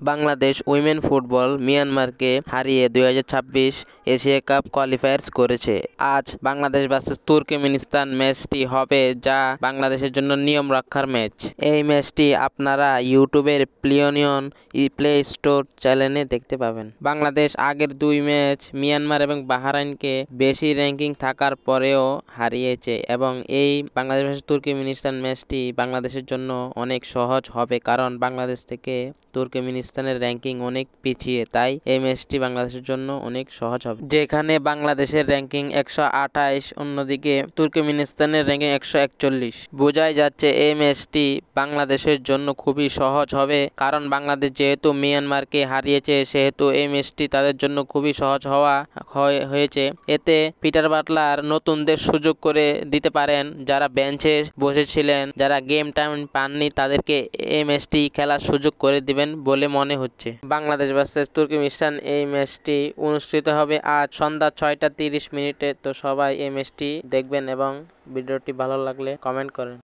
Bangladesh women football মিয়ানমারকে হারিয়ে 2026 Asia cup qualifiers করেছে। আজ বাংলাদেশ ভার্সেস তুর্কমেনিস্তান ম্যাচটি হবে, যা বাংলাদেশের জন্য নিয়ম রক্ষার ম্যাচ। এই ম্যাচটি আপনারা ইউটিউবের প্লেইওনিয়ন প্লে স্টোর চ্যানেলে দেখতে পাবেন। বাংলাদেশ আগের দুই ম্যাচ মিয়ানমার এবং বাহরাইনকে বেশি র্যাঙ্কিং থাকার পরেও হারিয়েছে এবং এই বাংলাদেশ ভার্সেস তুর্কমেনিস্তান ম্যাচটি বাংলাদেশের জন্য অনেক সহজ হবে, কারণ বাংলাদেশ থেকে তুর্কমেনিস্তানের র্যাঙ্কিং অনেক পিছিয়ে, তাই এই ম্যাচটি বাংলাদেশের জন্য অনেক সহজ হবে। যেখানে বাংলাদেশের র্যাঙ্কিং 128, অন্যদিকে তুর্কমেনিস্তানের র্যাঙ্কিং 141। বোঝাই যাচ্ছে এই ম্যাচটি বাংলাদেশের জন্য খুবই সহজ হবে, কারণ বাংলাদেশ যেহেতু মিয়ানমারকে হারিয়েছে, সেহেতু এই ম্যাচটি তাদের জন্য খুবই সহজ হয়েছে। এতে পিটার বাটলার নতুনদের সুযোগ করে দিতে পারেন, যারা বেঞ্চে বসেছিলেন, যারা গেম টাইম পাননি, তাদেরকে এই ম্যাচটি খেলার সুযোগ করে দিবেন বলে মনে হচ্ছে। বাংলাদেশ ভার্সেস তুর্কমেনিস্তান এই ম্যাচটি অনুষ্ঠিত হবে আজ সন্ধ্যা 6টা 30 মিনিটে। তো সবাই এই ম্যাচটি দেখবেন এবং ভিডিওটি ভালো লাগলে কমেন্ট করেন।